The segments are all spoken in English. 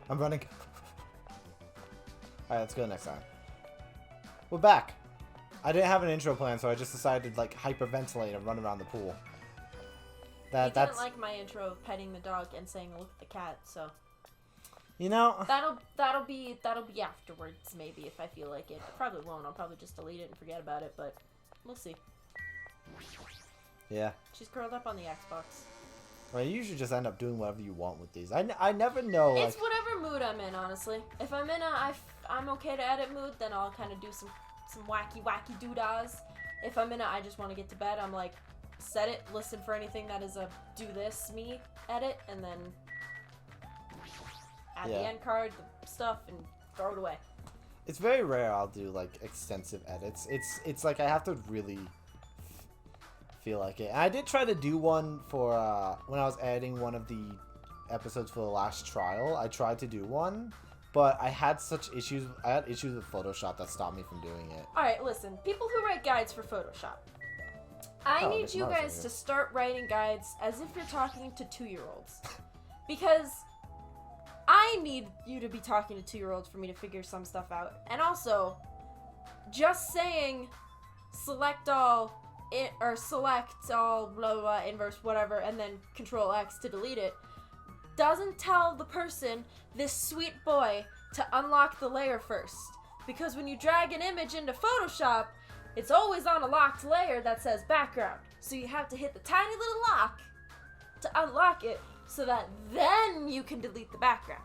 I'm running. Alright, let's go next time. We're back. I didn't have an intro plan, so I just decided to like hyperventilate and run around the pool. I didn't like my intro of petting the dog and saying look at the cat, so you know that'll be afterwards maybe if I feel like it. Probably won't. I'll probably just delete it and forget about it, but we'll see. Yeah. She's curled up on the Xbox. Well, you usually just end up doing whatever you want with these. I never know. It's whatever mood I'm in, honestly. If I'm in I'm okay to edit mood, then I'll kind of do some wacky doodads. If I'm in I just want to get to bed, I'm like, set it, listen for anything that is a do this me edit, and then add the end card, the stuff, and throw it away. It's very rare I'll do like extensive edits. It's like I have to really feel like it. And I did try to do one for when I was editing one of the episodes for the last trial. I tried to do one, but I had such issues. I had issues with Photoshop that stopped me from doing it. All right, listen, people who write guides for Photoshop, I need you guys to start writing guides as if you're talking to 2-year-olds, because I need you to be talking to 2-year-olds for me to figure some stuff out. And also, just saying select all or select all blah blah, blah inverse whatever and then Control X to delete it doesn't tell the person, this sweet boy, to unlock the layer first. Because when you drag an image into Photoshop, it's always on a locked layer that says background. So you have to hit the tiny little lock to unlock it so that then you can delete the background.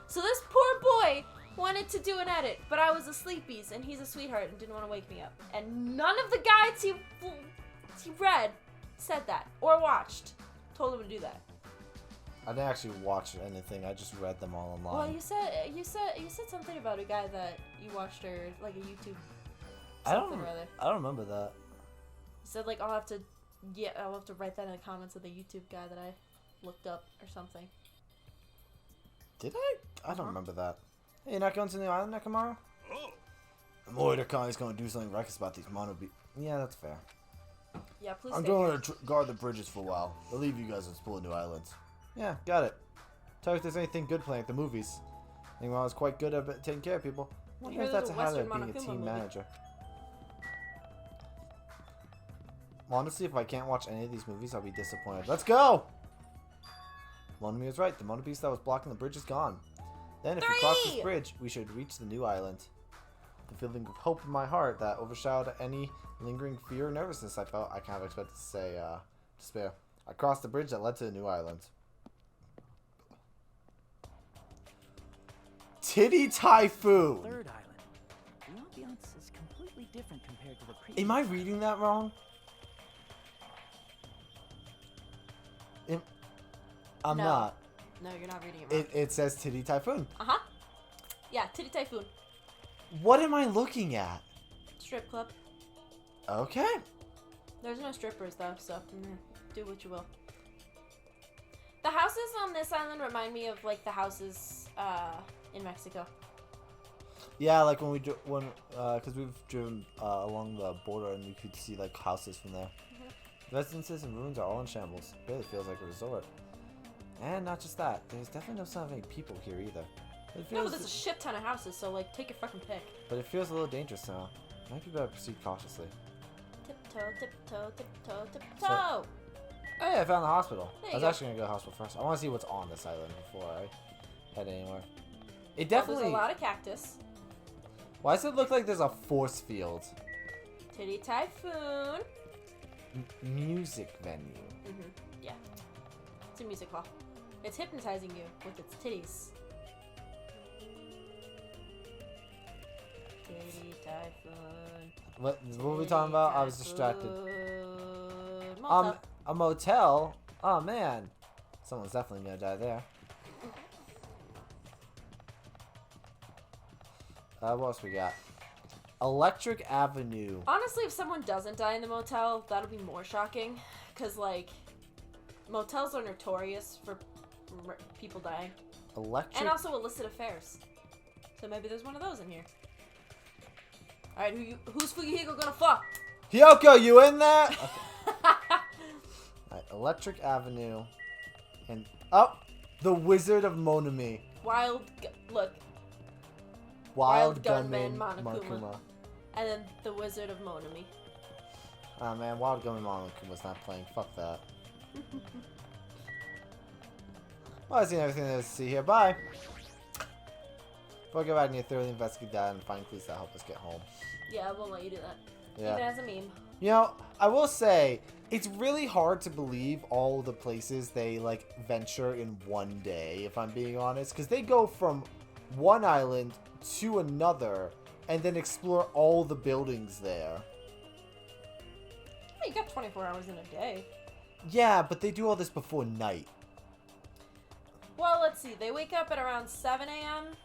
So this poor boy wanted to do an edit, but I was a sleepies and he's a sweetheart and didn't want to wake me up. And none of the guides he read said that or watched told him to do that. I didn't actually watch anything. I just read them all online. Well, you said something about a guy that you watched or like a YouTube. I don't remember that. You said like I'll have to write that in the comments of the YouTube guy that I looked up or something. Did I? I don't remember that. Hey, you're not going to the new island tomorrow? Mordecai's going to do something reckless about these mono beats. Yeah, that's fair. Yeah, please. I'm going to guard the bridges for a while. I'll leave you guys to explore new islands. Yeah, got it. Tell me if there's anything good playing at the movies. I think I was quite good at taking care of people. I wonder if that's a highlight of being a team manager. Honestly, if I can't watch any of these movies, I'll be disappointed. Let's go! Monami was right. The mono beast that was blocking the bridge is gone. Then, if we cross this bridge, we should reach the new island. The feeling of hope in my heart that overshadowed any lingering fear or nervousness I felt, I kind of expected to say despair. I crossed the bridge that led to the new island. Titty Typhoon! Third island. The ambiance is completely different compared to the previous. Am I reading that wrong? I'm not. No, you're not reading it wrong. It says Titty Typhoon. Uh-huh. Yeah, Titty Typhoon. What am I looking at? Strip club. Okay. There's no strippers, though, so do what you will. The houses on this island remind me of, like, the houses in Mexico. Yeah, like when because we've driven along the border and you could see, like, houses from there. Mm-hmm. Residences and ruins are all in shambles. It really feels like a resort. And not just that, there's definitely no sign of any people here either. No, but there's a shit ton of houses, so, like, take your fucking pick. But it feels a little dangerous now. Might be better to proceed cautiously. Tiptoe, tiptoe, tiptoe, tiptoe! So, hey, I found the hospital. I was go. actually going to go to the hospital first. I want to see what's on this island before I head anywhere. It definitely... There's a lot of cactus. Why does it look like there's a force field? Titty Typhoon. Music venue. Mm-hmm. Yeah. It's a music hall. It's hypnotizing you with its titties. Titty Typhoon. What were we talking about? I was distracted. Motel. A motel? Oh man. Someone's definitely gonna die there. What else we got? Electric Avenue. Honestly, if someone doesn't die in the motel, that'll be more shocking. Because, like, motels are notorious for people dying. Electric... And also illicit affairs. So maybe there's one of those in here. Alright, who's Fuyuhiko gonna fuck? Hyoko, you in there? Okay. Alright, Electric Avenue. And... Oh! The Wizard of Monami. Look. Wild Gunman Gunman Monokuma. And then the Wizard of Monami. Oh man, Wild Gunman Monokuma's not playing. Fuck that. Well, I've seen everything there is to see here. Bye! Before I go back, I need to thoroughly investigate that and find clues that help us get home. Yeah, I won't let you do that. Yeah. Even as a meme. You know, I will say, it's really hard to believe all the places they, like, venture in one day, if I'm being honest. Because they go from one island to another, and then explore all the buildings there. Oh, you got 24 hours in a day. Yeah, but they do all this before night. Well, let's see. They wake up at around 7 a.m.,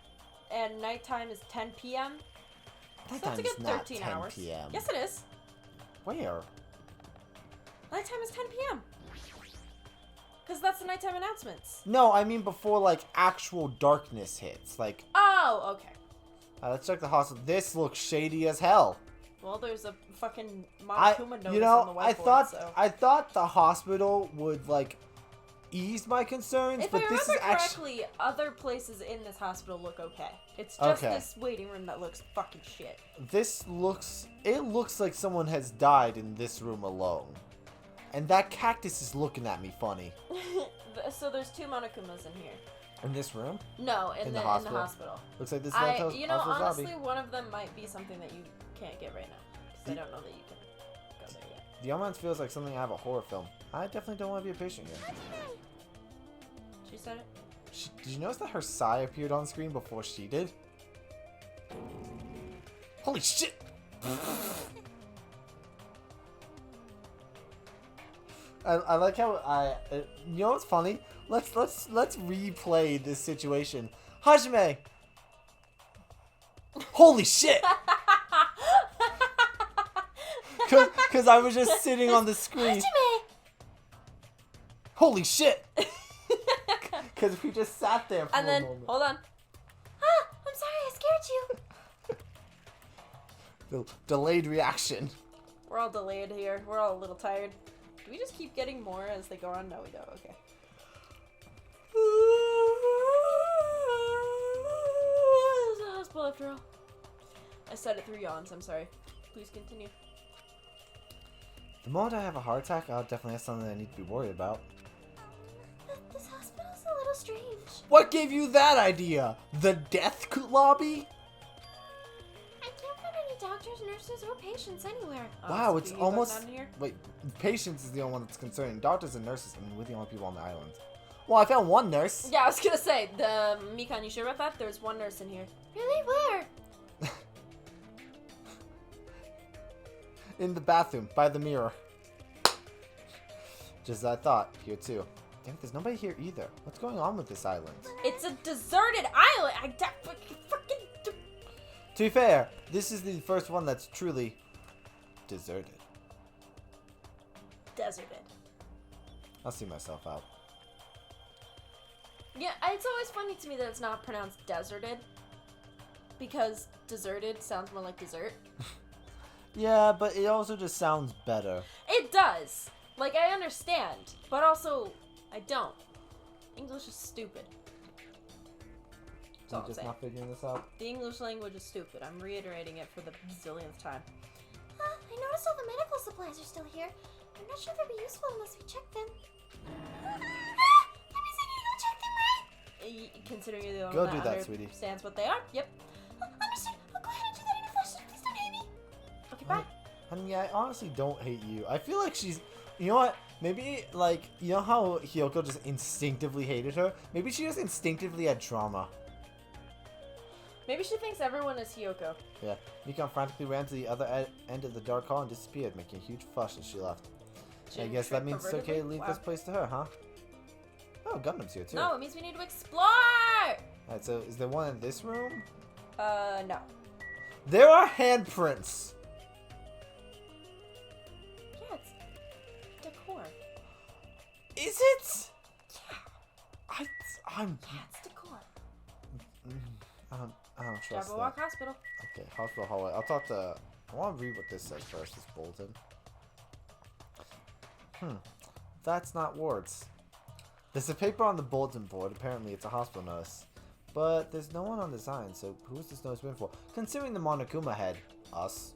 and nighttime is 10 p.m. So that's a good 13 hours. PM. Yes, it is. Where? Nighttime is 10 p.m. Because that's the nighttime announcements. No, I mean before, like, actual darkness hits. Like, Oh, okay. let's check the hospital. This looks shady as hell. Well, there's a fucking Monokuma notice You know, on the whiteboard, I thought the hospital would, like, ease my concerns, if but I this is remember actually... correctly, other places in this hospital look okay. It's just this waiting room that looks fucking shit. It looks like someone has died in this room alone. And that cactus is looking at me funny. So there's 2 Monokumas in here. In this room? No, in the hospital. Looks like this is honestly, one of them might be something that you can't get right now. Because I don't know that you can go there yet. The ambulance feels like something out of a horror film. I definitely don't want to be a patient here. She said it? Did you notice that her sigh appeared on screen before she did? Holy shit! I like how you know what's funny? Let's replay this situation. Hajime! Holy shit! Cause I was just sitting on the screen. Hajime! Holy shit! Cause we just sat there for and then, a moment. hold on. Ah, I'm sorry, I scared you. Delayed reaction. We're all delayed here. We're all a little tired. Do we just keep getting more as they go on? No, we don't. Okay. This is a hospital after all. I said it through yawns. I'm sorry. Please continue. The moment I have a heart attack, I'll definitely have something I need to be worried about. This hospital's a little strange. What gave you that idea? The death lobby? I can't find any doctors, nurses, or patients anywhere. Wow, it's almost... Wait, patients is the only one that's concerning. Doctors and nurses, I mean, we're the only people on the island. Well, I found one nurse. Yeah, I was gonna say, Mikan, you sure about that? There's one nurse in here. Really? Where? In the bathroom, by the mirror. Just as I thought. Here, too. Damn it, there's nobody here either. What's going on with this island? It's a deserted island! To be fair, this is the first one that's truly deserted. Deserted. I'll see myself out. Yeah, it's always funny to me that it's not pronounced deserted. Because deserted sounds more like dessert. Yeah, but it also just sounds better. It does. Like, I understand. But also, I don't. English is stupid. You're just not figuring this out? The English language is stupid. I'm reiterating it for the zillionth time. I noticed all the medical supplies are still here. I'm not sure they'll be useful unless we check them. That means I need to go check them, right? Considering you're the only one that understands what they are. Yep. Understood. I'll go ahead and do that in a flash. Please don't hate me. Okay, bye. Honey, I honestly don't hate you. I feel like she's... You know what? Maybe, like, you know how Hiyoko just instinctively hated her? Maybe she just instinctively had trauma. Maybe she thinks everyone is Hiyoko. Yeah. Mikan frantically ran to the other end of the dark hall and disappeared, making a huge fuss as she left. I guess that means it's okay to leave this place to her, huh? Oh, Gundam's here, too. No, it means we need to explore! Alright, so is there one in this room? No. There are handprints! Yeah, it's decor. Is it? Yeah. I'm... Yeah, it's decor. I don't trust that. Jabberwock Hospital. Okay, hospital hallway. I want to read what this says first, this bulletin. That's not wards. There's a paper on the bulletin board. Apparently it's a hospital notice. But there's no one on the sign, so who's this note been for? Considering the Monokuma head. Us.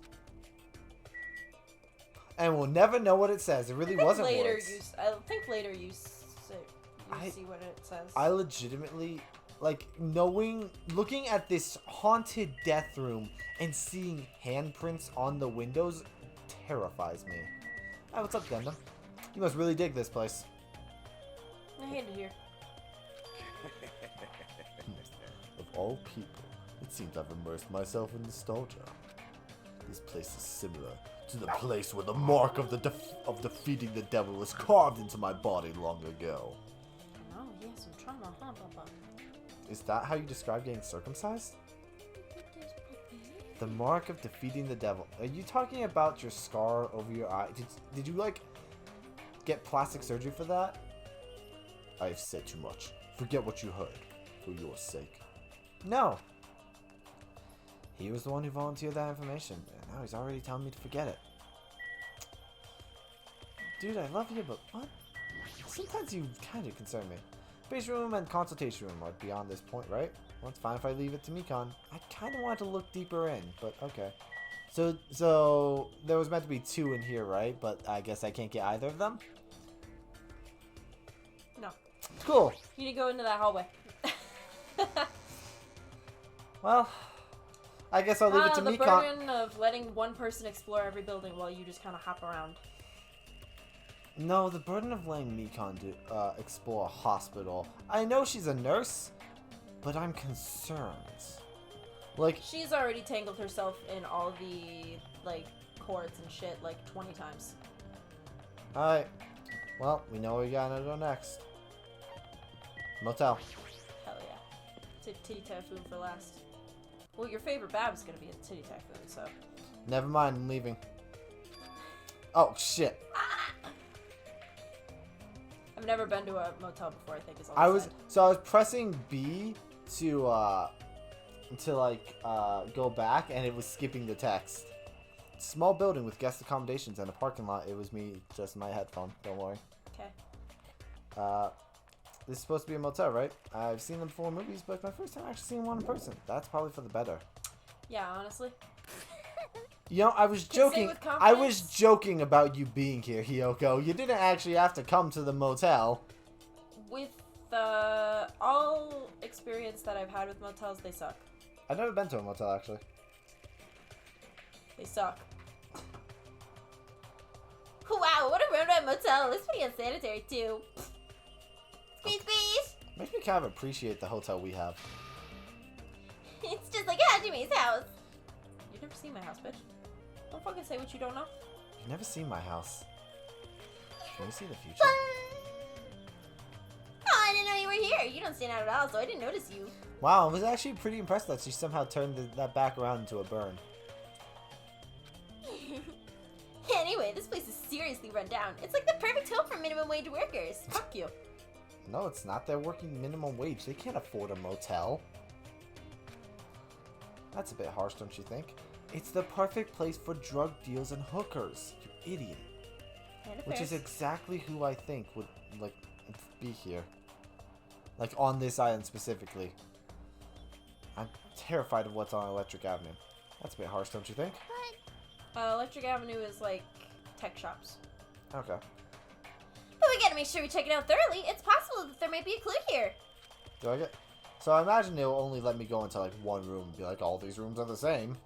And we'll never know what it says. It really wasn't words. I think later you see what it says. I legitimately, like, looking at this haunted death room and seeing handprints on the windows terrifies me. Hi, what's up, Gundam? You must really dig this place. I hate it here. Of all people, it seems I've immersed myself in nostalgia. This place is similar to the place where the mark of defeating the devil was carved into my body long ago. Oh, yes, some trauma, huh, Papa? Is that how you describe getting circumcised? The mark of defeating the devil. Are you talking about your scar over your eye? Did you, like, get plastic surgery for that? I have said too much. Forget what you heard, for your sake. No. He was the one who volunteered that information, and now he's already telling me to forget it. Dude, I love you, but what? Sometimes you kind of concern me. Base room and consultation room are beyond this point, right? Well, it's fine if I leave it to Mikon. I kind of want to look deeper in, but okay. So there was meant to be 2 in here, right? But I guess I can't get either of them? No. Cool. You need to go into that hallway. Well, I guess I'll leave it to Mikon. The burden of letting one person explore every building while you just kind of hop around. No, the burden of letting Mikon explore a hospital. I know she's a nurse, but I'm concerned. Like, she's already tangled herself in all the, like, cords and shit, like, 20 times. Alright. Well, we know where we gotta go next. Motel. Hell yeah. Titty Typhoon for last. Well, your favorite Bab is gonna be a Titty Typhoon, so. Never mind, I'm leaving. Oh, shit. I've never been to a motel before, I think is all I was pressing B to go back, and it was skipping the text. Small building with guest accommodations and a parking lot. It was me, just my headphone. Don't worry. Okay. This is supposed to be a motel, right? I've seen them before in movies, but it's my first time actually seeing one in person. That's probably for the better. Yeah, honestly. You know, I was joking. I was joking about you being here, Hiyoko. You didn't actually have to come to the motel. With all experience that I've had with motels, they suck. I've never been to a motel, actually. They suck. Wow, what a rundown motel. It's pretty unsanitary, too. Squeeze, squeeze! Makes me kind of appreciate the hotel we have. It's just like Hajime's house. You've never seen my house, bitch. Don't fucking say what you don't know. You've never seen my house. Can we see the future? Oh, I didn't know you were here. You don't stand out at all, so I didn't notice you. Wow, I was actually pretty impressed that she somehow turned that back around into a burn. Anyway, this place is seriously run down. It's like the perfect home for minimum wage workers. Fuck you. No, it's not. They're working minimum wage. They can't afford a motel. That's a bit harsh, don't you think? It's the perfect place for drug deals and hookers. You idiot. Which is exactly who I think would, like, be here. Like, on this island specifically. I'm terrified of what's on Electric Avenue. That's a bit harsh, don't you think? Electric Avenue is, like, tech shops. Okay. But we gotta make sure we check it out thoroughly. It's possible that there might be a clue here. Do I get... So I imagine they'll only let me go into, like, one room and be like, all these rooms are the same.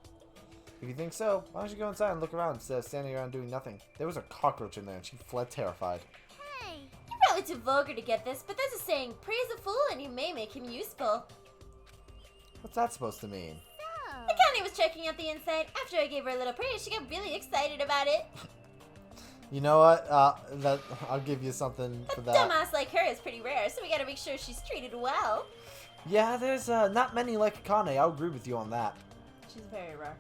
If you think so, why don't you go inside and look around instead of standing around doing nothing? There was a cockroach in there and she fled terrified. Hey, you're probably too vulgar to get this, but there's a saying, praise a fool and you may make him useful. What's that supposed to mean? Akane was checking out the inside. After I gave her a little praise, she got really excited about it. You know what? I'll give you something for that. A dumbass like her is pretty rare, so we gotta make sure she's treated well. Yeah, there's not many like Akane. I'll agree with you on that. She's very rare.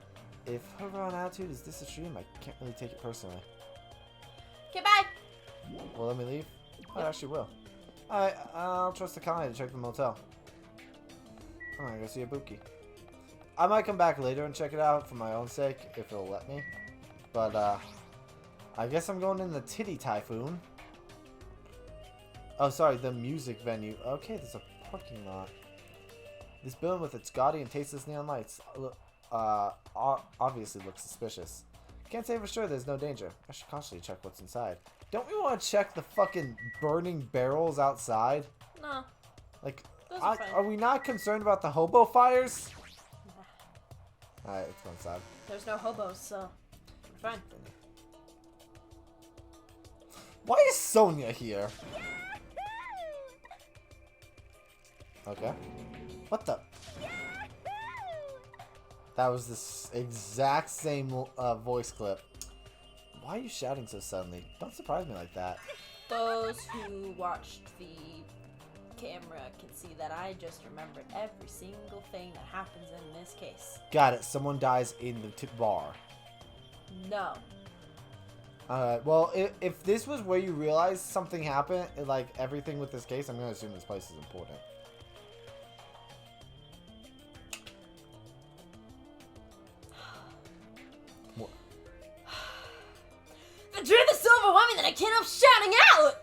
If her raw attitude is this extreme, I can't really take it personally. Okay, bye. Well, let me leave? I actually will. Alright, I'll trust Akane to check the motel. I'm gonna go see Ibuki. I might come back later and check it out for my own sake, if it'll let me. But, I guess I'm going in the Titty Typhoon. Oh, sorry, the music venue. Okay, there's a parking lot. This building with its gaudy and tasteless neon lights obviously looks suspicious. Can't say for sure there's no danger. I should constantly check what's inside. Don't we want to check the fucking burning barrels outside? No. Like, Those are fine. are we not concerned about the hobo fires? Nah. Alright, let's go inside. There's no hobos, so we're fine. Why is Sonia here? Okay. What the? That was this exact same voice clip. Why are you shouting so suddenly? Don't surprise me like that. Those who watched the camera can see that I just remembered every single thing that happens in this case. Got it. Someone dies in the bar. No. Well, if this was where you realize something happened, like everything with this case, I'm going to assume this place is important. What? The truth is so overwhelming that I can't help shouting out!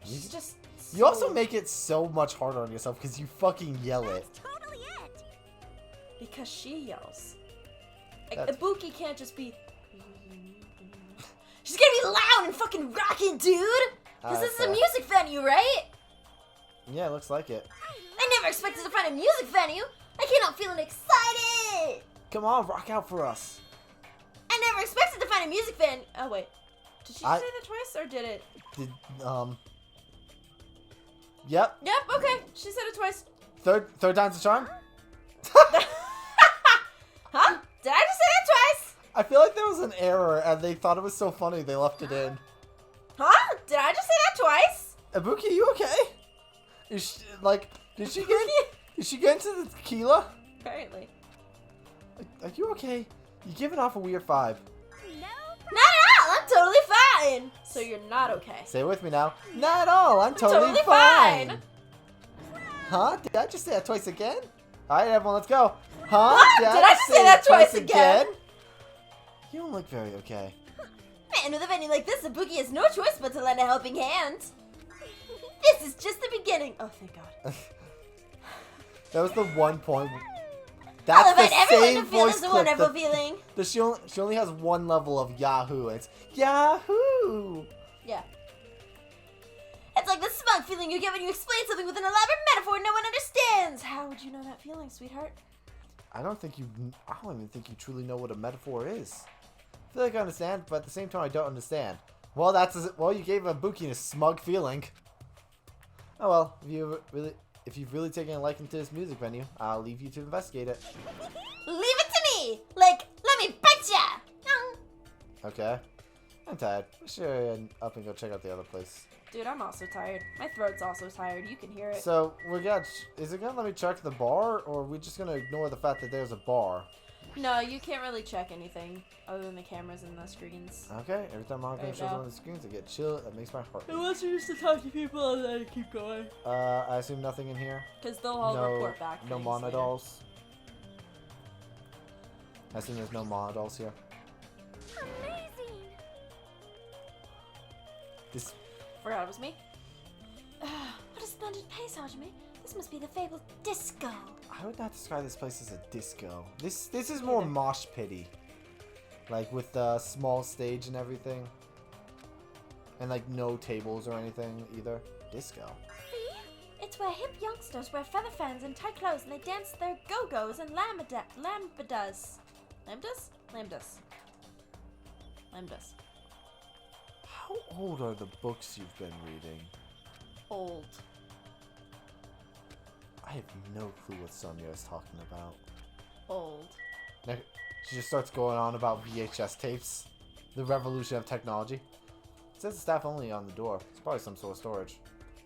She's just You also make it so much harder on yourself because you fucking yell it. That's totally it. Because she yells. That's- Ibuki can't just be... She's gonna be loud and fucking rockin', dude! Because this is a fair. music venue, right? Yeah, it looks like it. I never expected to find a music venue! I can't help feeling excited! Come on, rock out for us. I never expected to find a music venue! Oh, wait. Did she say that twice, or did it? Did, Yep. Yep, okay. She said it twice. Third time's a charm? Huh? Did I just say that twice? I feel like there was an error and they thought it was so funny they left it in. Huh? Did I just say that twice? Ibuki, you okay? Is she, like, did she get into the tequila? Apparently. Are you okay? You're giving off a weird vibe. No. Not at all! I'm totally fine! So you're not okay. Say it with me now. Not at all. I'm totally totally fine. fine. Huh? Did I just say that twice again? Alright, everyone, let's go. Huh? What? Did I just say that twice again? You don't look very okay. Man, with a venue like this, Ibuki has no choice but to lend a helping hand. This is just the beginning. Oh, thank God. That was the one point. I'll That's invite the everyone same to feel voice this clip. wonderful feeling. She only has one level of Yahoo. It's Yahoo. Yeah. It's like the smug feeling you get when you explain something with an elaborate metaphor no one understands. How would you know that feeling, sweetheart? I don't even think you truly know what a metaphor is. I feel like I understand, but at the same time I don't understand. Well, you gave Ibuki a smug feeling. Oh well, if you've really taken a liking to this music venue, I'll leave you to investigate it. Leave it to me! Like, let me bite ya! Okay. I'm tired. I should hurry up and go check out the other place. Dude, I'm also tired. My throat's also tired. You can hear it. So, is it gonna let me check the bar, or are we just gonna ignore the fact that there's a bar? No, you can't really check anything other than the cameras and the screens. Okay, every time my game There you shows go. on the screens, I get chill. That makes my heart beat. wants you just to talk to people and then keep going. I assume nothing in here? Because they'll all report back. No things later. monodolls? I assume there's no monodolls here. Amazing. This Forgot it was me. What a splendid pace, Hajime. This must be the fabled disco. I would not describe this place as a disco. This is more mosh pity. Like with the small stage and everything. And like no tables or anything either. Disco. See? It's where hip youngsters wear feather fans and tight clothes and they dance their go-go's and lambadas. Lambdas? Lambdas. How old are the books you've been reading? Old. I have no clue what Sonia is talking about. Old. Now, she just starts going on about VHS tapes. The revolution of technology. It says staff only on the door. It's probably some sort of storage.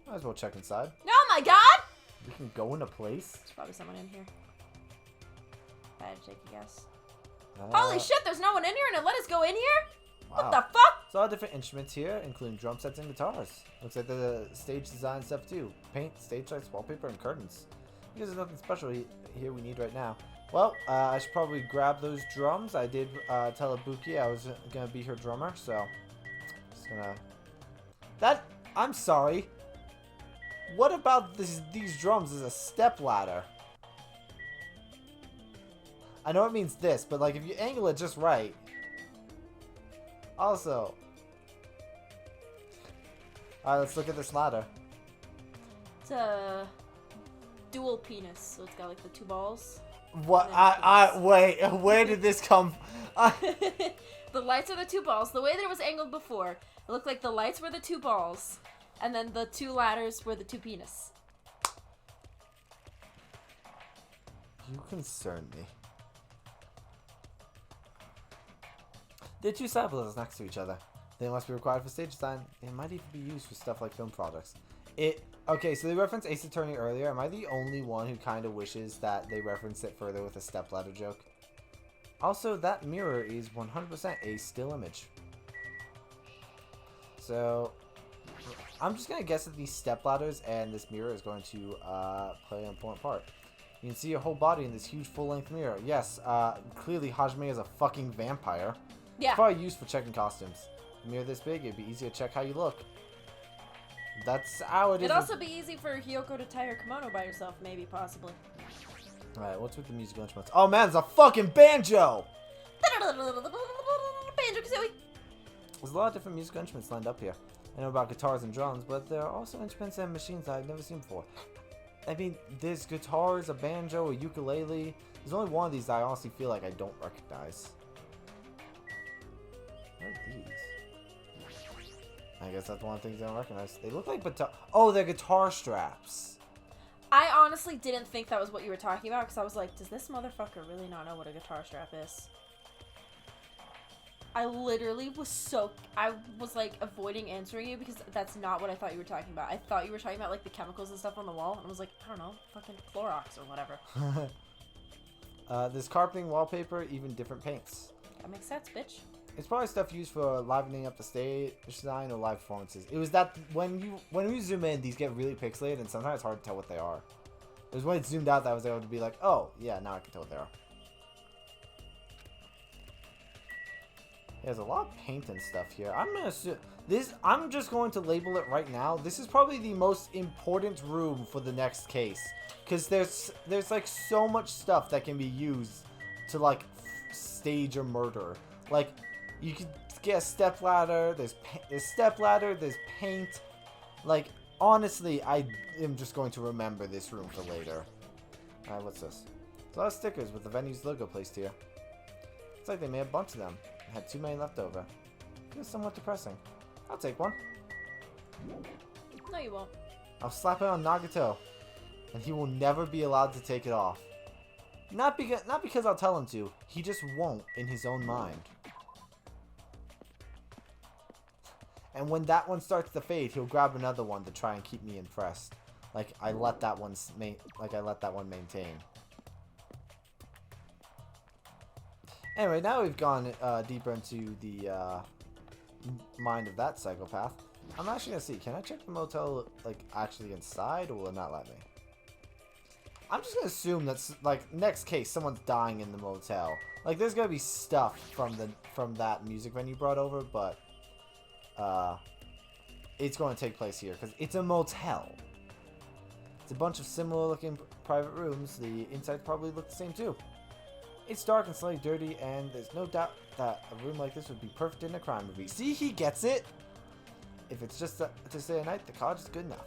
Might as well check inside. Oh my god! We can go in a place. There's probably someone in here. If I had to take a guess. Uh, Holy shit, there's no one in here and it let us go in here? What wow. the fuck? There's a lot of different instruments here, including drum sets and guitars. Looks like the stage design stuff too. Paint, stage lights, wallpaper, and curtains. Because there's nothing special here we need right now. Well, I should probably grab those drums. I did tell Ibuki I was gonna be her drummer, so just gonna. I'm sorry. What about these drums is a step ladder? I know it means this, but like if you angle it just right. Also. Alright, let's look at this ladder. It's a dual penis, so it's got like the 2 balls. What? Wait, where did this come? The lights are the 2 balls. The way that it was angled before, it looked like the lights were the 2 balls, and then the 2 ladders were the 2 penis. You concern me. They're 2 side buildings next to each other. They must be required for stage design. They might even be used for stuff like film products. Okay, so they referenced Ace Attorney earlier. Am I the only one who kind of wishes that they referenced it further with a stepladder joke? Also, that mirror is 100% a still image. So, I'm just going to guess that these stepladders and this mirror is going to play an important part. You can see your whole body in this huge full-length mirror. Yes, clearly Hajime is a fucking vampire. Yeah. It's probably used for checking costumes. A mirror this big, it'd be easy to check how you look. That's how it is. It'd also be easy for Hiyoko to tie her kimono by herself, maybe, possibly. Alright, what's with the musical instruments? Oh man, it's a fucking banjo! Banjo-Kazooie! There's a lot of different musical instruments lined up here. I know about guitars and drums, but there are also instruments and machines that I've never seen before. I mean, there's guitars, a banjo, a ukulele. There's only one of these that I honestly feel like I don't recognize. What are these? I guess that's one of the things I don't recognize. They look like oh, they're guitar straps. I honestly didn't think that was what you were talking about, because I was like, does this motherfucker really not know what a guitar strap is? I literally was I was like avoiding answering you because that's not what I thought you were talking about. I thought you were talking about like the chemicals and stuff on the wall, and I was like, I don't know, fucking Clorox or whatever. There's carpeting, wallpaper, even different paints. That makes sense, bitch. It's probably stuff used for livening up the stage design or live performances. It was that when you zoom in, these get really pixelated, and sometimes it's hard to tell what they are. It was when it zoomed out that I was able to be like, oh, yeah, now I can tell what they are. There's a lot of paint and stuff here. I'm just going to label it right now. This is probably the most important room for the next case, because there's like so much stuff that can be used to like stage a murder. Like you could get a stepladder. There's stepladder. There's paint. Like honestly, I am just going to remember this room for later. All right, what's this? There's a lot of stickers with the venue's logo placed here. It's like they made a bunch of them. Had too many left over. It was somewhat depressing. I'll take one. No, you won't. I'll slap it on Nagato, and he will never be allowed to take it off. Not because I'll tell him to. He just won't in his own mind. And when that one starts to fade, he'll grab another one to try and keep me impressed. Like I let that one maintain. Anyway, now we've gone deeper into the mind of that psychopath. I'm actually gonna see. Can I check the motel like actually inside, or will it not let me? I'm just gonna assume that's like next case, someone's dying in the motel. Like there's gonna be stuff from that music venue brought over, but it's going to take place here because it's a motel. It's a bunch of similar looking private rooms. The insides probably look the same too. It's dark and slightly dirty, and there's no doubt that a room like this would be perfect in a crime movie. See, he gets it! If it's just to stay a night, the cottage is good enough.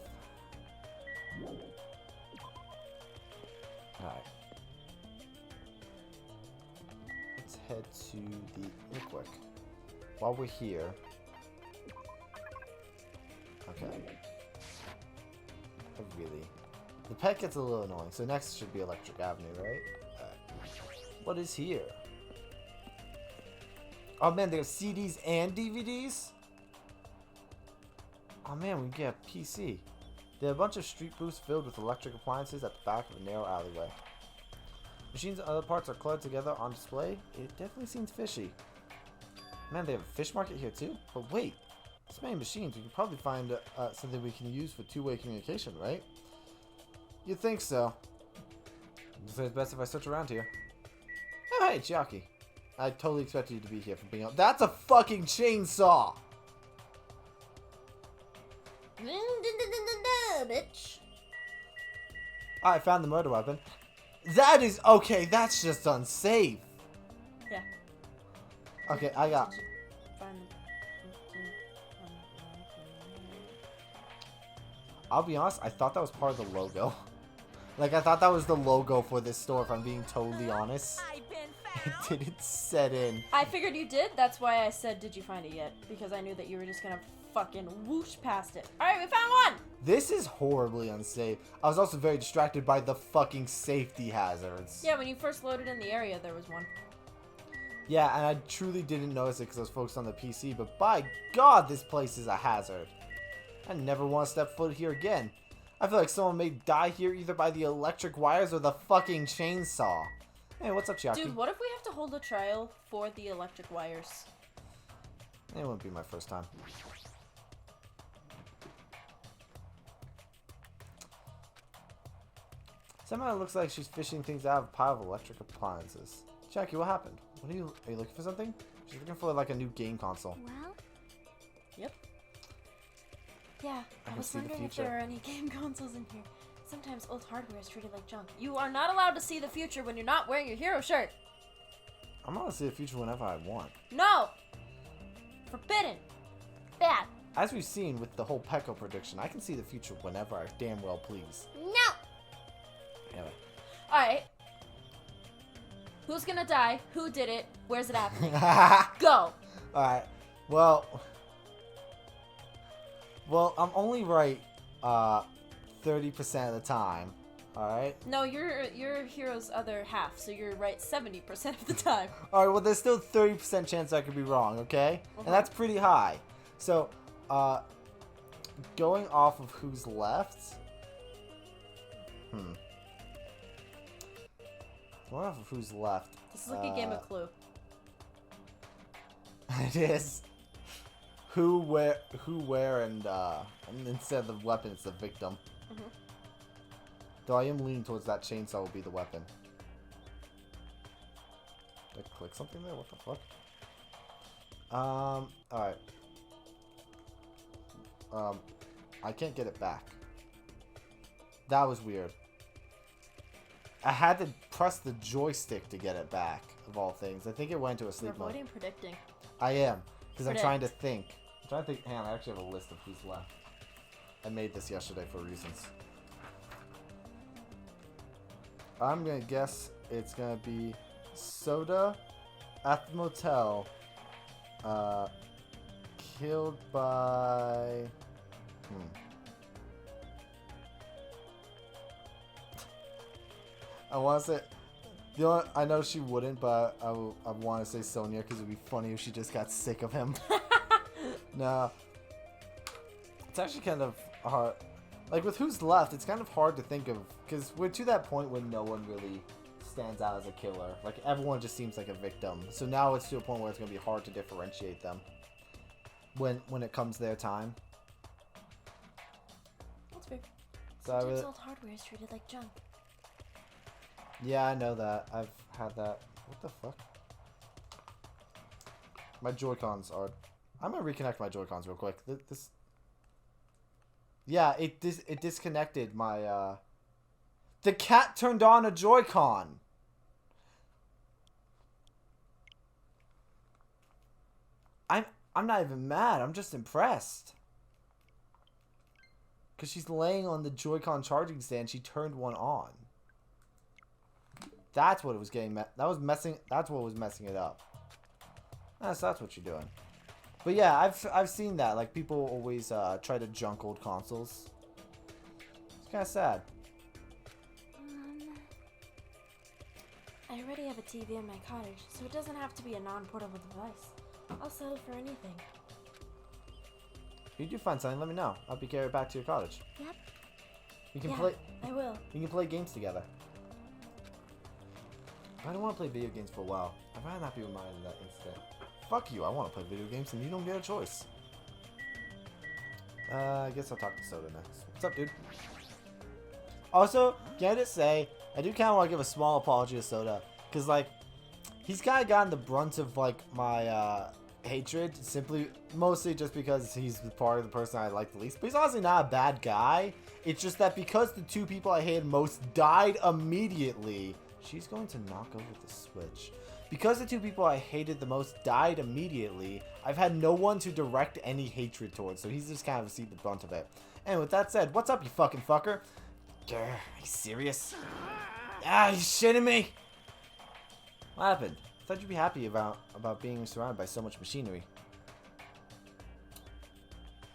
Alright. Let's head to the... real quick. While we're here... Okay. Really... The pet gets a little annoying, so next should be Electric Avenue, right? What is here? Oh man, there's CDs and DVDs? Oh man, we can get a PC. There are a bunch of street booths filled with electric appliances at the back of a narrow alleyway. Machines and other parts are cluttered together on display. It definitely seems fishy. Man, they have a fish market here too? But wait, this many machines, we can probably find something we can use for two-way communication, right? You'd think so. So it's best if I search around here. Oh, hey, Chiaki. I totally expected you to be here for being out. That's a fucking chainsaw! Bitch. I found the murder weapon. That is okay. That's just unsafe. Yeah. Okay, I got. Did you find the- I'll be honest. I thought that was part of the logo. Like I thought that was the logo for this store. If I'm being totally honest, it didn't set in. I figured you did. That's why I said, "Did you find it yet?" Because I knew that you were just gonna fucking whoosh past it. All right, we found one. This is horribly unsafe. I was also very distracted by the fucking safety hazards. Yeah, when you first loaded in the area, there was one. Yeah, and I truly didn't notice it because I was focused on the PC, but by God, this place is a hazard. I never want to step foot here again. I feel like someone may die here either by the electric wires or the fucking chainsaw. Hey, what's up, Chiaki? Dude, what if we have to hold a trial for the electric wires? It wouldn't be my first time. Somehow it looks like she's fishing things out of a pile of electric appliances. Jackie, what happened? Are you looking for something? She's looking for like a new game console. Well, Yep. Yeah, I can was see the wondering if future. there are any game consoles in here. Sometimes old hardware is treated like junk. You are not allowed to see the future when you're not wearing your hero shirt. I'm gonna see the future whenever I want. No! Forbidden! Bad! As we've seen with the whole Pecco prediction, I can see the future whenever I damn well please. no! Anyway. Alright. Who's gonna die? Who did it? Where's it happening? Go! Alright. Well, I'm only right 30% of the time. Alright? No, you're hero's other half, so you're right 70% of the time. Alright, well there's still 30% chance I could be wrong, okay? And that's pretty high. So, going off of who's left. Going off of who's left. This is like a game of Clue. It is. Who, where, and instead of the weapon, it's the victim. Though I am leaning towards that chainsaw will be the weapon. Did I click something there? What the fuck? Alright. I can't get it back. That was weird. I had to press the joystick to get it back, of all things. I think it went into a We're sleep mode. avoiding predicting. I am, because I'm Predict. trying to think. I'm trying to think. Hang on, I actually have a list of who's left. I made this yesterday for reasons. I'm gonna guess it's gonna be Soda at the motel, killed by. I want to say. The only, I know she wouldn't, but I want to say Sonia because it would be funny if she just got sick of him. No. It's actually kind of hard. Like, with who's left, it's kind of hard to think of, because we're to that point when no one really stands out as a killer. Like, everyone just seems like a victim. So now it's to a point where it's going to be hard to differentiate them when it comes their time. That's fair. So I Sometimes really, old hardware is treated like junk. yeah, I know that. I've had that. What the fuck? My Joy-Cons are... I'm going to reconnect my Joy-Cons real quick. This... Yeah, it disconnected my, The cat turned on a Joy-Con! I'm not even mad. I'm just impressed. Because she's laying on the Joy-Con charging stand. She turned one on. That's what it was getting... That's what was messing it up. That's what you're doing. But yeah, I've seen that. Like, people always try to junk old consoles. It's kind of sad. I already have a TV in my cottage, so it doesn't have to be a non-portable device. I'll settle for anything. If you do find something, let me know. I'll be carried back to your cottage. Yep. We can Yeah, play. I will. We can play games together. I don't want to play video games for a while. I'd rather not be reminded of that incident. Fuck you, I want to play video games and you don't get a choice. I guess I'll talk to Soda next. What's up, dude? Also, can I just say, I do kind of want to give a small apology to Soda. Because, like, he's kind of gotten the brunt of, like, my hatred, mostly just because he's part of the person I like the least. But he's honestly not a bad guy. It's just that because the two people I hated most died immediately, she's going to knock over the switch. Because the two people I hated the most died immediately, I've had no one to direct any hatred towards, so he's just kind of received the brunt of it. And with that said, what's up, you fucking fucker? Grr, are you serious? Ah, you shitting me? What happened? I thought you'd be happy about being surrounded by so much machinery.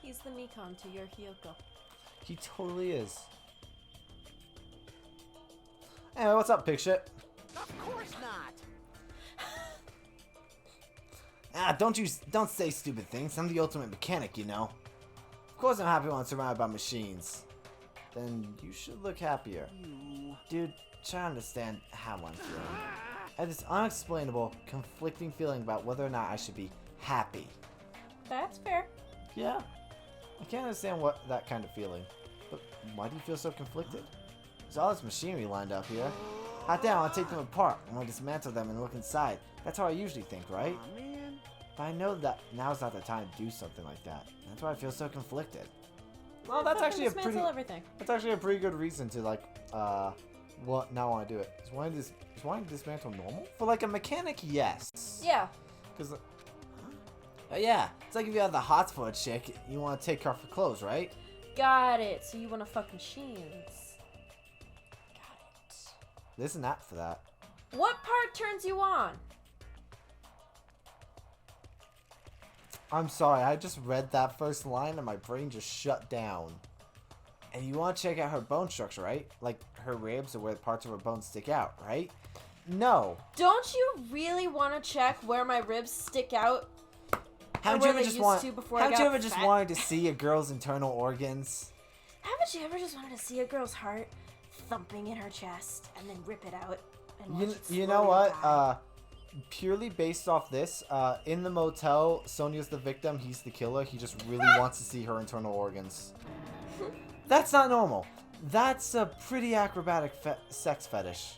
He's the Nikon to your Hyoko. He totally is. Anyway, what's up, pig shit? Of course not. Don't say stupid things. I'm the ultimate mechanic, you know. Of course I'm happy when I'm surrounded by machines. Then you should look happier. Dude, try to understand how I'm feeling. I have this unexplainable, conflicting feeling about whether or not I should be happy. That's fair. Yeah. I can't understand that kind of feeling. But why do you feel so conflicted? There's all this machinery lined up here. Hot damn, I want to take them apart. I want to dismantle them and look inside. That's how I usually think, right? Aw, man. But I know that now's not the time to do something like that. That's why I feel so conflicted. Well, that's actually a pretty. Everything. That's actually a pretty good reason to like, not want to do it. Is wanting to dismantle normal? For like a mechanic, yes. Yeah. Because, yeah, it's like if you have the hots for a chick, you want to take her off her clothes, right? Got it. So you want to fuck machines. Got it. There's an app for that. What part turns you on? I'm sorry, I just read that first line and my brain just shut down. And you want to check out her bone structure, right? Like her ribs or where parts of her bones stick out, right? No. Don't you really want to check where my ribs stick out? Haven't you ever just wanted to see a girl's internal organs? Haven't you ever just wanted to see a girl's heart thumping in her chest and then rip it out? And you know what? Purely based off this, in the motel, Sonia's the victim, he's the killer. He just really wants to see her internal organs. That's not normal. That's a pretty acrobatic sex fetish.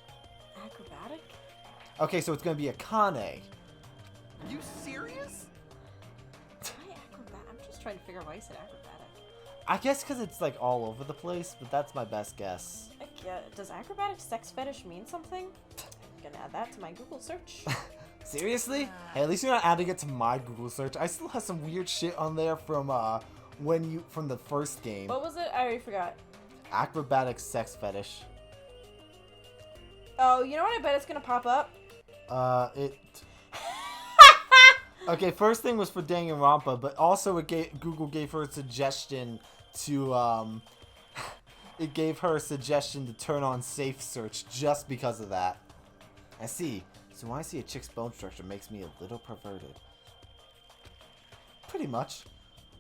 Acrobatic? Okay, so it's gonna be a Kane. You serious? Why acrobatic? I'm just trying to figure out why you said acrobatic. I guess because it's like all over the place, but that's my best guess. Does acrobatic sex fetish mean something? I'm gonna add that to my Google search. Seriously? Hey, at least you're not adding it to my Google search. I still have some weird shit on there from from the first game. What was it? I already forgot. Acrobatic sex fetish. Oh, you know what? I bet it's gonna pop up. Okay, first thing was for Danganronpa, but also Google gave her a suggestion to it gave her a suggestion to turn on safe search just because of that. I see. So when I see a chick's bone structure, it makes me a little perverted. Pretty much.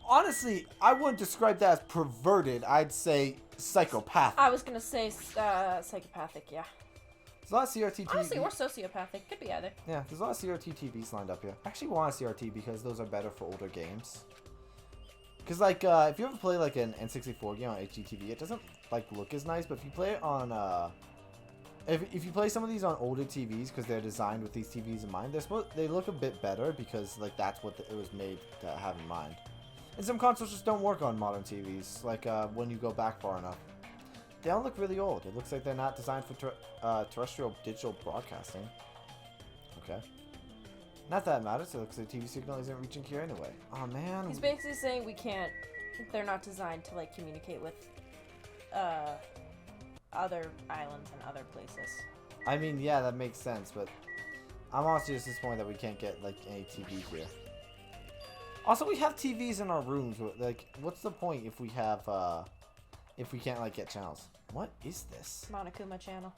Honestly, I wouldn't describe that as perverted. I'd say psychopathic. I was gonna say psychopathic, yeah. There's a lot of CRT TV. Honestly, or sociopathic. Could be either. Yeah, there's a lot of CRT TVs lined up here. I actually want a CRT because those are better for older games. Because, like, if you ever play, like, an N64 game on HDTV, it doesn't, like, look as nice. But if you play it on, if you play some of these on older TVs, because they're designed with these TVs in mind, they look a bit better because, like, that's what it was made to have in mind. And some consoles just don't work on modern TVs, like, when you go back far enough. They all look really old. It looks like they're not designed for terrestrial digital broadcasting. Okay. Not that it matters. It looks like the TV signal isn't reaching here anyway. Oh, man. He's basically saying we can't... They're not designed to, like, communicate with other islands and other places. I mean, yeah, that makes sense, but I'm honestly just disappointed that we can't get, like, any TV here. Also, we have TVs in our rooms. Like, what's the point if we have, if we can't, like, get channels? What is this? Monokuma channel.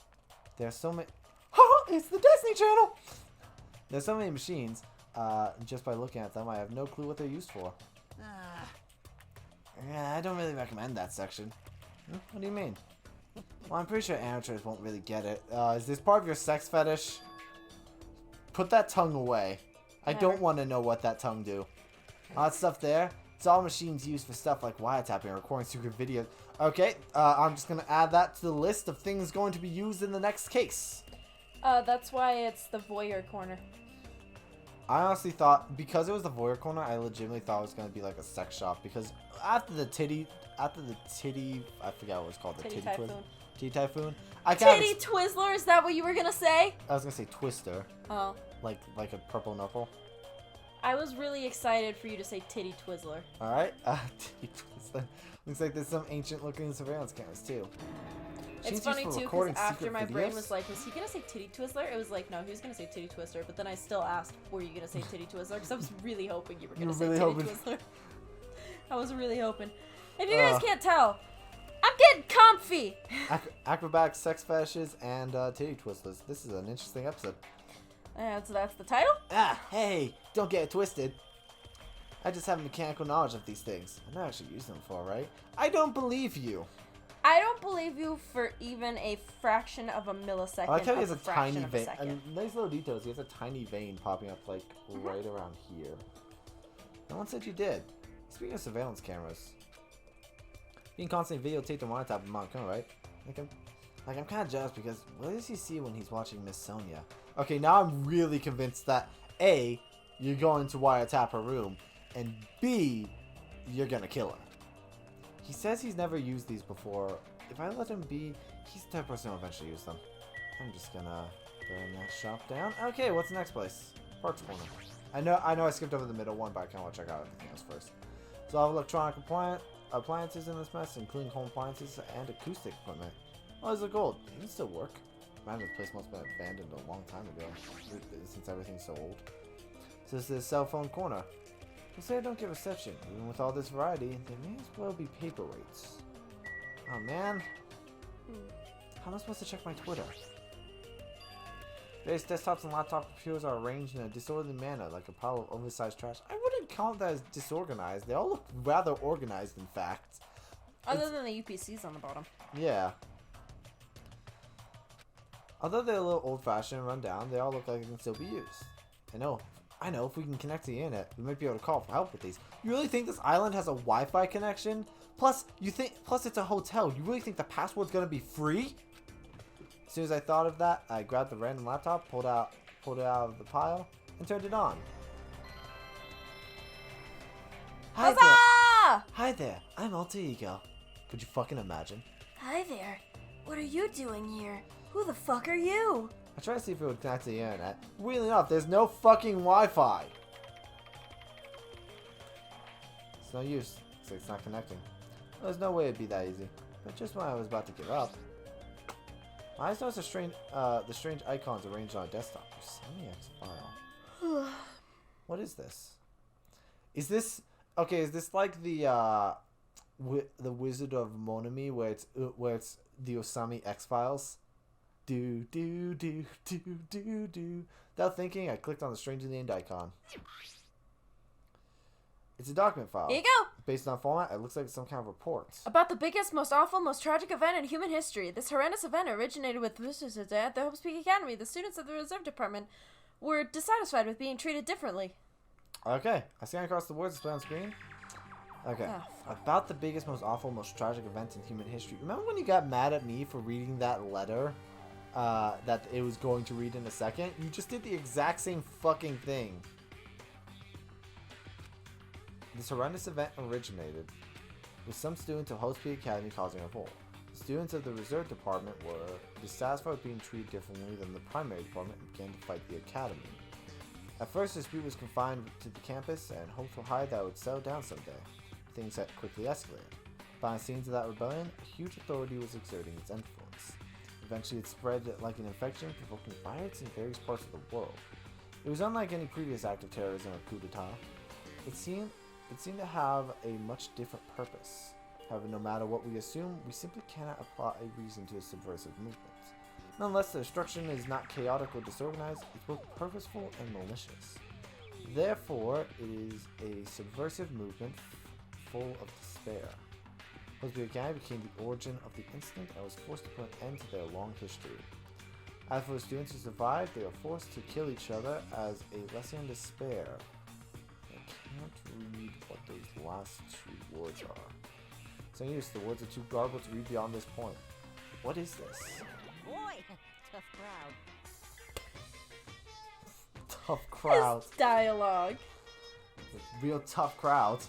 There's so many... Oh, it's the Disney Channel! There's so many machines. Just by looking at them, I have no clue what they're used for. Yeah, I don't really recommend that section. What do you mean? Well, I'm pretty sure amateurs won't really get it. Is this part of your sex fetish? Put that tongue away. I don't want to know what that tongue do. All that stuff there, it's all machines used for stuff like wiretapping and recording secret videos. Okay, I'm just going to add that to the list of things going to be used in the next case. That's why it's the voyeur corner. I honestly thought, because it was the voyeur corner, I legitimately thought it was going to be like a sex shop. Because after the titty, I forgot what it was called. The Titty titty typhoon. Typhoon. Titty Typhoon. Titty Twizzler, is that what you were gonna say? I was going to say Twister. Oh. Like a purple knuckle. I was really excited for you to say Titty Twizzler. Alright. Titty Twister. Looks like there's some ancient looking surveillance cameras too. It's funny too, because after my brain was like, was he gonna say Titty Twizzler? It was like, no, he was gonna say Titty Twister, but then I still asked, were you gonna say Titty Twizzler? Because I was really hoping you were gonna say Titty Twizzler. I was really hoping. If you guys can't tell, I'm getting comfy! Acrobatics, sex fetishes, and titty twistlers. This is an interesting episode. So that's the title? Hey, don't get it twisted. I just have mechanical knowledge of these things. I've never actually used them before, right? I don't believe you. I don't believe you for even a fraction of a millisecond. I like how he has a fraction tiny of a vein. second. Nice little details. He has a tiny vein popping up like right around here. No one said you did. Speaking of surveillance cameras, being constantly videotaped on one type of Montclair, right? I'm kind of jealous because what does he see when he's watching Miss Sonia? Okay, now I'm really convinced that A, you're going to wiretap her room, and B, you're gonna kill her. He says he's never used these before. If I let him be, he's the type of person who'll eventually use them. I'm just gonna burn that shop down. Okay, what's the next place? Parts corner. I know I skipped over the middle one, but I kind of want to check out everything else first. So I have electronic appliances in this mess, including home appliances and acoustic equipment. Oh, there's a gold. It can still work. Man, this place must have been abandoned a long time ago, since everything's so old. So this is the cell phone corner. They say I don't get reception. Even with all this variety, there may as well be paperweights. Oh man. How am I supposed to check my Twitter? Various desktops and laptop computers are arranged in a disorderly manner, like a pile of oversized trash. I wouldn't count that as disorganized. They all look rather organized, in fact. Other than the UPCs on the bottom. Yeah. Although they're a little old-fashioned and run down, they all look like they can still be used. I know, if we can connect to the internet, we might be able to call for help with these. You really think this island has a Wi-Fi connection? Plus it's a hotel. You really think the password's gonna be free? As soon as I thought of that, I grabbed the random laptop, pulled it out of the pile, and turned it on. Hi there, I'm Alter Ego. Could you fucking imagine? Hi there. What are you doing here? Who the fuck are you? I tried to see if it would connect to the internet. Weirdly enough, there's no fucking Wi-Fi. It's no use. Looks like it's not connecting. Well, there's no way it'd be that easy. But just when I was about to give up, my eyes noticed the strange icons arranged on a desktop. X file. What is this? Is this like the Wizard of Monami where it's the Osami X Files? Do. Without thinking, I clicked on the strangely named icon. It's a document file. Here you go! Based on format, it looks like some kind of report. About the biggest, most awful, most tragic event in human history. This horrendous event originated with at the Hope Peak Academy. The students of the Reserve Department were dissatisfied with being treated differently. Okay, I scan across the words displayed on screen. Okay, about the biggest, most awful, most tragic event in human history. Remember when you got mad at me for reading that letter that it was going to read in a second? You just did the exact same fucking thing. This horrendous event originated with some students of Hope Peak Academy causing a revolt. The students of the Reserve Department were dissatisfied with being treated differently than the primary department and began to fight the academy. At first, the dispute was confined to the campus, and hopes were high that it would settle down someday. Things had quickly escalated. Behind the scenes of that rebellion, a huge authority was exerting its influence. Eventually, it spread like an infection, provoking riots in various parts of the world. It was unlike any previous act of terrorism or coup d'etat. It seemed to have a much different purpose. However, no matter what we assume, we simply cannot apply a reason to a subversive movement. Nonetheless, the destruction is not chaotic or disorganized, it's both purposeful and malicious. Therefore, it is a subversive movement full of despair. Hope Peak Academy became the origin of the incident and was forced to put an end to their long history. As for the students who survived, they were forced to kill each other as a lesson in despair. I can't read what those last two words are. So use the words are too garbled to read beyond this point. What is this? Boy, tough crowd. Tough crowd. His dialogue. Real tough crowd.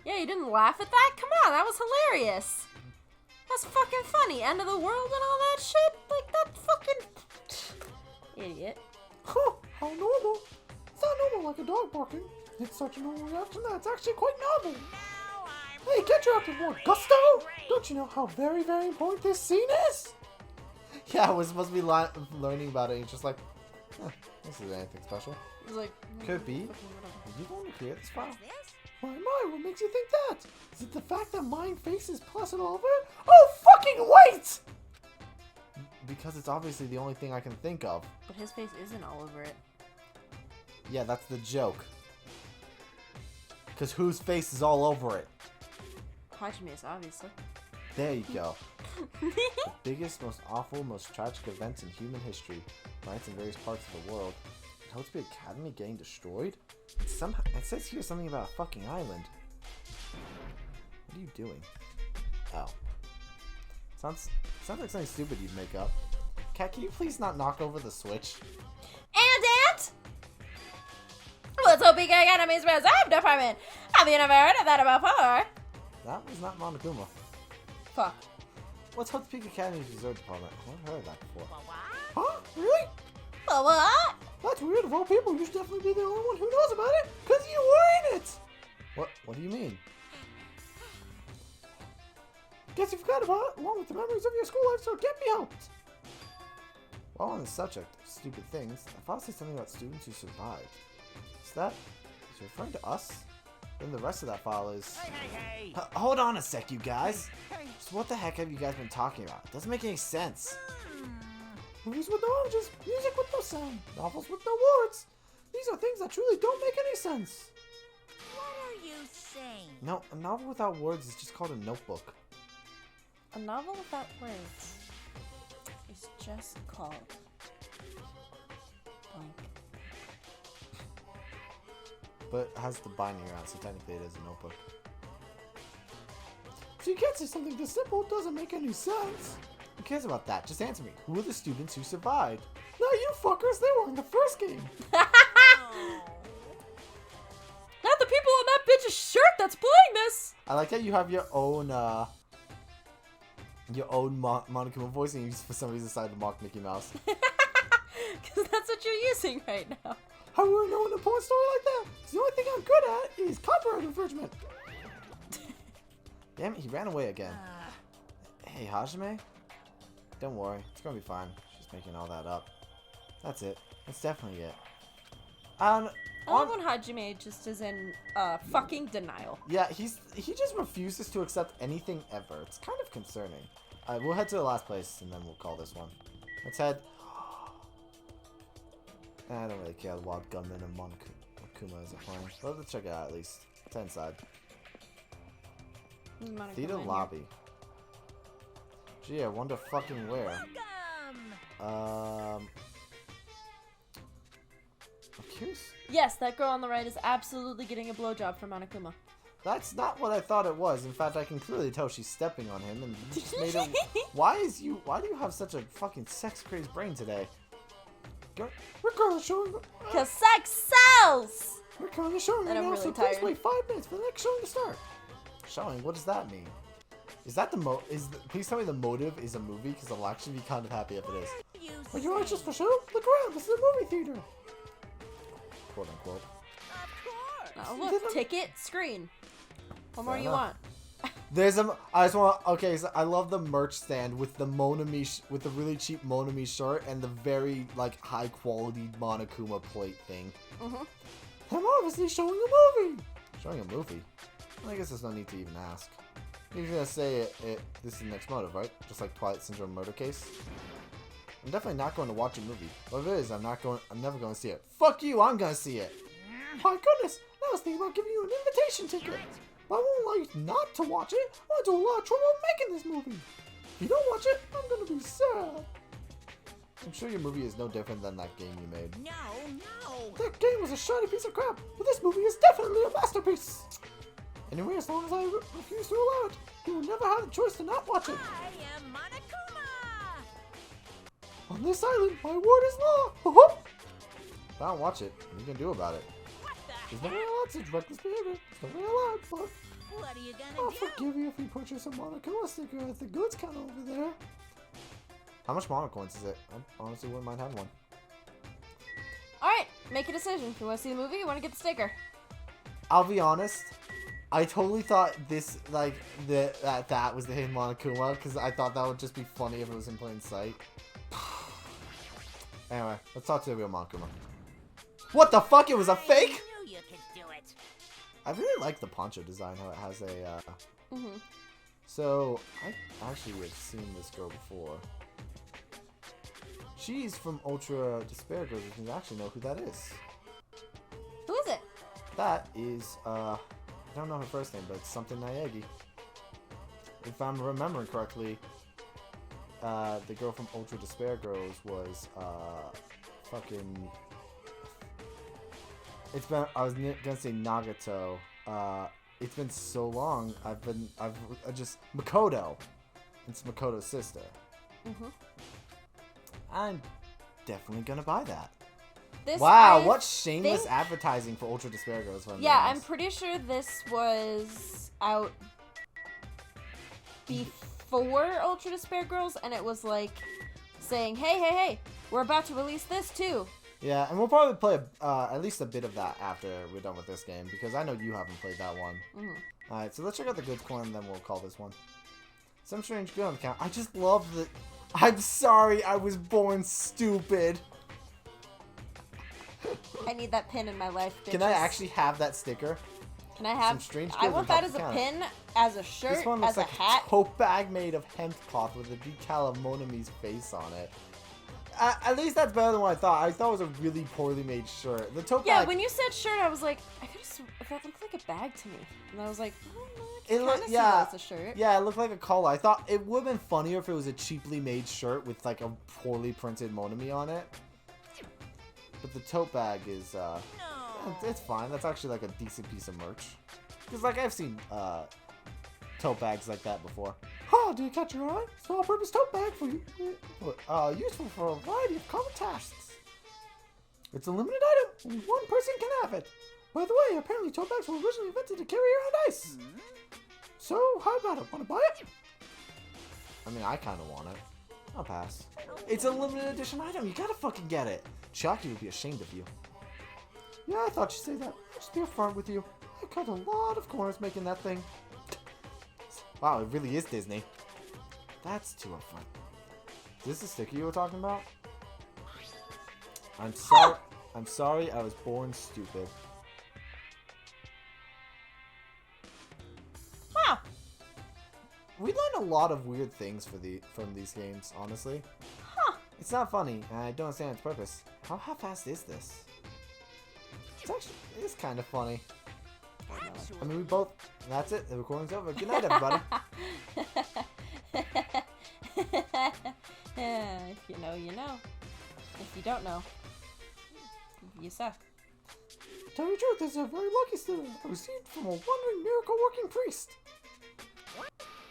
Yeah, you didn't laugh at that? Come on, that was hilarious. That's fucking funny. End of the world and all that shit? Like, that fucking... Idiot. Huh, how normal. It's not normal like a dog barking. It's such a normal reaction that it's actually quite normal. Hey, get your active more gusto! Don't you know how very, very important this scene is? Yeah, we're supposed to be learning about it, and just like, this is anything special. He's like... Could be. Are you going to create this file? My, what makes you think that? Is it the fact that mine face is plus and all over it? Oh, fucking wait! Because it's obviously the only thing I can think of. But his face isn't all over it. Yeah, that's the joke. Because whose face is all over it? Hajime's, obviously. There you go. The biggest, most awful, most tragic events in human history. Riots in various parts of the world. The LTB Academy getting destroyed? And somehow, it says here something about a fucking island. What are you doing? Oh. Sounds like something stupid you'd make up. Cat, can you please not knock over the switch? And Aunt! Let's hope he can get his reserve department. Have you never heard of that before? That was not Monokuma. Fuck. What's Hope's Peak Academy's reserve department? I've never heard of that before. Huh? Really? What? That's weird. Of all people, you should definitely be the only one who knows about it, because you were in it! What do you mean? Guess you forgot about it, along with the memories of your school life, so it can't be helped. While on the subject of stupid things, I thought I said something about students who survived. Is he referring to us? Then the rest of that file is... Hey. Hold on a sec, you guys. So what the heck have you guys been talking about? It doesn't make any sense. Movies with no images, music with no sound, novels with no words. These are things that truly don't make any sense. What are you saying? No, a novel without words is just called a notebook. A novel without words is just called blank. But it has the binding around, so technically it is a notebook. So you can't say something this simple, it doesn't make any sense. Who cares about that? Just answer me. Who are the students who survived? Not you fuckers, they were in the first game. Not the people on that bitch's shirt that's playing this! I like that you have your own Monokuma voice and you for some reason decided to mock Mickey Mouse. Because that's what you're using right now. How would I know in a porn story like that? 'Cause the only thing I'm good at is copyright infringement. Damn it, he ran away again. Hey, Hajime? Don't worry, it's gonna be fine. She's making all that up. That's it. That's definitely it. I love when Hajime just is in fucking denial. Yeah, he just refuses to accept anything ever. It's kind of concerning. Alright, we'll head to the last place and then we'll call this one. Let's head. I don't really care what Gunman and Monokuma is playing. But let's check it out at least. It's inside. Theater lobby. Gee, I wonder fucking where. I'm curious. Yes, that girl on the right is absolutely getting a blowjob from Monokuma. That's not what I thought it was. In fact, I can clearly tell she's stepping on him and just made it. Why do you have such a fucking sex-crazed brain today? We're currently showing. Cause sex sells. We're currently showing right And I'm now, really so tired. please wait 5 minutes for the next showing to start. Showing? What does that mean? Is that please tell me the motive is a movie, because I'll actually be kind of happy if it is. Are you anxious for show? Look around, this is a movie theater. Quote unquote. Oh, look, ticket, screen. What more you want? There's okay, so I love the merch stand with the with the really cheap Monami shirt and the very like high quality Monokuma plate thing. I'm obviously showing a movie. Showing a movie? I guess there's no need to even ask. You're gonna say this is the next motive, right? Just like Twilight Syndrome murder case. I'm definitely not going to watch a movie. But if it is, I'm never going to see it. Fuck you, I'm gonna see it. My goodness, I was thinking about giving you an invitation ticket. But I won't allow you not to watch it. I went to a lot of trouble making this movie. If you don't watch it, I'm gonna be sad. I'm sure your movie is no different than that game you made. No. That game was a shiny piece of crap, but this movie is definitely a masterpiece. Anyway, as long as I refuse to allow it, you will never have the choice to not watch it. I am Monokuma. On this island, my word is law. Don't watch it. What are you gonna do about it? There's nothing allowed to reckless behavior. There's nothing allowed, but What are you gonna I'll do? forgive you if you purchase a Monokuma sticker at the goods counter over there. How much Mono coins is it? I honestly wouldn't mind having one. Alright, make a decision. If you want to see the movie, you want to get the sticker. I'll be honest. I totally thought this, like, that was the hidden Monokuma, because I thought that would just be funny if it was in plain sight. Anyway, let's talk to the real Monokuma. What the fuck? It was a fake? I knew you could do it. I really like the poncho design, how it has a, So, I actually have seen this girl before. She's from Ultra Despair Girls, if you actually know who that is. Who is it? That is, I don't know her first name, but it's something Naegi. If I'm remembering correctly, the girl from Ultra Despair Girls was, fucking... It's been, I was gonna say Nagato. It's been so long, I've just, Makoto. It's Makoto's sister. I'm definitely gonna buy that. This, wow, I what shameless think- advertising for Ultra Despair Girls. Yeah, I'm pretty sure this was out before Ultra Despair Girls, and it was like saying, hey, we're about to release this too. Yeah, and we'll probably play at least a bit of that after we're done with this game, because I know you haven't played that one. Alright, so let's check out the goods coin, and then we'll call this one. Some strange good on the count. I just love that. I'm sorry, I was born stupid. I need that pin in my life, bitches. Can I actually have that sticker? Can I have? Some strange I goods want on that top as of a the pin, as a shirt, This one looks as like a hat. a tote bag made of hemp cloth with a decal of Monami's face on it. At least that's better than what I thought. I thought it was a really poorly made shirt. The tote Yeah, bag... when you said shirt, I was like, I could have. That looked like a bag to me, and I was like, oh, no, I It can look- kind of see yeah. that as a shirt. Yeah, it looked like a collar. I thought it would have been funnier if it was a cheaply made shirt with like a poorly printed Monami on it. But the tote bag is, No. it's fine. That's actually like a decent piece of merch. Because like I've seen tote bags like that before. Oh, did you catch your eye? Small purpose tote bag for you. Useful for a variety of common tasks. It's a limited item. Only one person can have it. By the way, apparently tote bags were originally invented to carry around ice. So, how about it? Want to buy it? I mean, I kind of want it. I'll pass. It's a limited edition item. You gotta fucking get it. Chucky would be ashamed of you. Yeah, I thought you'd say that. I'll just be upfront with you. I cut a lot of corners making that thing. Wow, it really is Disney. That's too upfront. Is this the sticker you were talking about? I'm sorry. I'm sorry. I was born stupid. Wow. We learned a lot of weird things from these games, honestly. Huh. It's not funny, and I don't understand its purpose. How fast is this? It is kind of funny. I mean, we both... That's it. The recording's over. Good night, everybody. If you know, you know. If you don't know, you suck. Tell you the truth, this is a very lucky student I received from a wandering miracle-working priest.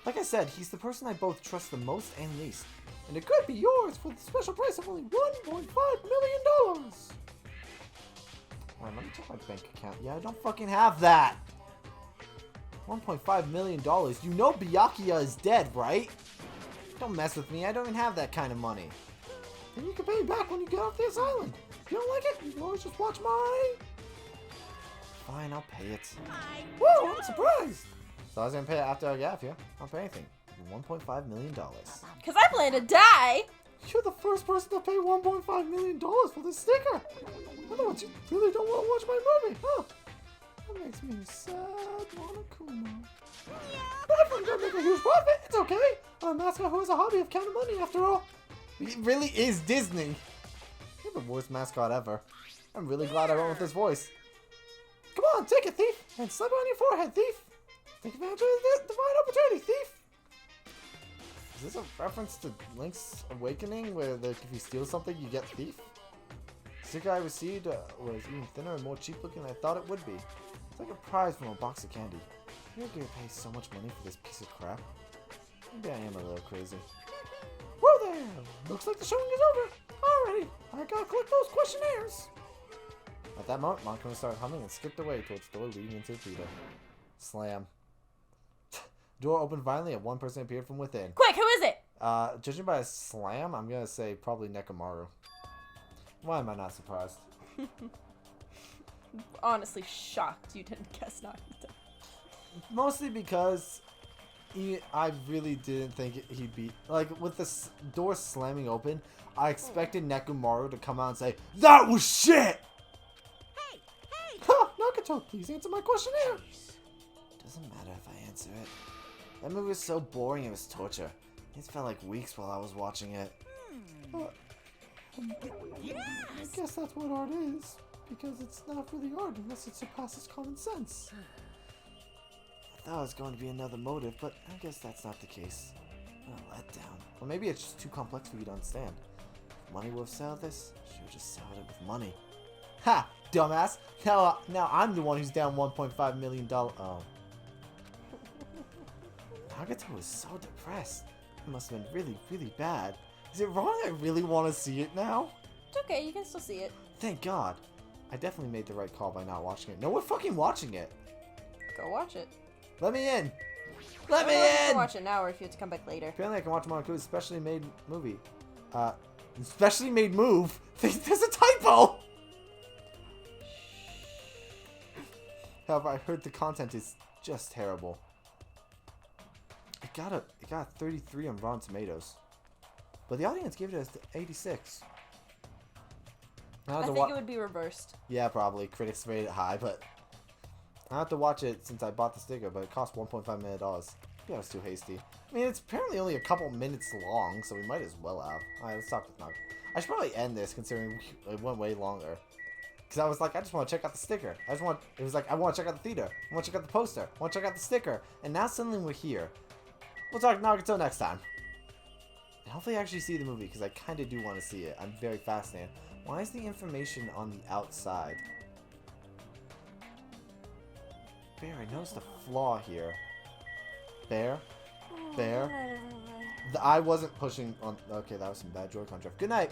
Like I said, he's the person I both trust the most and least. And it could be yours for the special price of only $1.5 million! Alright, let me check my bank account. Yeah, I don't fucking have that! $1.5 million. You know Byakuya is dead, right? Don't mess with me. I don't even have that kind of money. Then you can pay me back when you get off this island. If you don't like it, you can always just watch my... Fine, I'll pay it. Whoa, I'm surprised! So I was gonna pay it after I get off here. I'll pay anything. $1.5 million. Cause I plan to die! You're the first person to pay $1.5 million for this sticker! Otherwise, you really don't want to watch my movie, huh? That makes me sad, Monokuma. But if I'm gonna make a huge profit, it's okay! I'm a mascot who has a hobby of counting money, after all. It really is Disney! You're the worst mascot ever. I'm really glad I went with this voice. Come on, take it, thief! And slap it on your forehead, thief! Take advantage of this divine opportunity, thief! Is this a reference to Link's Awakening, where if you steal something, you get thief? The sticker I received was even thinner and more cheap looking than I thought it would be. It's like a prize from a box of candy. You're gonna pay so much money for this piece of crap. Maybe I am a little crazy. Whoa there! Looks like the showing is over! Alrighty, I gotta collect those questionnaires! At that moment, Montgomery started humming and skipped away towards the door leading into the theater. Slam. Door opened violently and one person appeared from within. Quick, who is it? Judging by a slam, I'm gonna say probably Nekomaru. Why am I not surprised? Honestly shocked you didn't guess Nagito. Mostly because I really didn't think he'd be... Like, with the door slamming open, I expected Nekomaru to come out and say, "That was shit!" Hey! Hey! Ha! Nagato, please answer my questionnaire! Doesn't matter if I answer it. That movie was so boring it was torture. It felt like weeks while I was watching it. Yes! I guess that's what art is. Because it's not really art unless it surpasses common sense. I thought it was going to be another motive, but I guess that's not the case. What a letdown. Or maybe it's just too complex for you to understand. If money would have settled this, I should have just settled it with money. Ha! Dumbass! Now I'm the one who's down $1.5 million. Oh. Nagato was so depressed. It must have been really, really bad. Is it wrong I really want to see it now? It's okay, you can still see it. Thank God. I definitely made the right call by not watching it. No, we're fucking watching it. Go watch it. Let me in. Let me I don't know if you in. can watch it now or if you have to come back later. Apparently I can watch Monaco's specially made movie. Specially made move? There's a typo! However, I heard the content is just terrible. It got a 33 on Rotten Tomatoes. But the audience gave it a 86. I think it would be reversed. Yeah, probably. Critics rated it high, but I have to watch it since I bought the sticker, but it cost $1.5 million. Maybe I was too hasty. I mean, it's apparently only a couple minutes long, so we might as well have. Alright, let's talk with Nog. I should probably end this, considering it went way longer. Because I was like, I just want to check out the sticker. It was like, I want to check out the theater. I want to check out the poster. I want to check out the sticker. And now suddenly we're here. We'll talk Nagato next time. And hopefully I actually see the movie, because I kind of do want to see it. I'm very fascinated. Why is the information on the outside? Bear, I noticed a flaw here. Bear? Bear? I wasn't pushing on... Okay, that was some bad Joy-Con drift. Good night!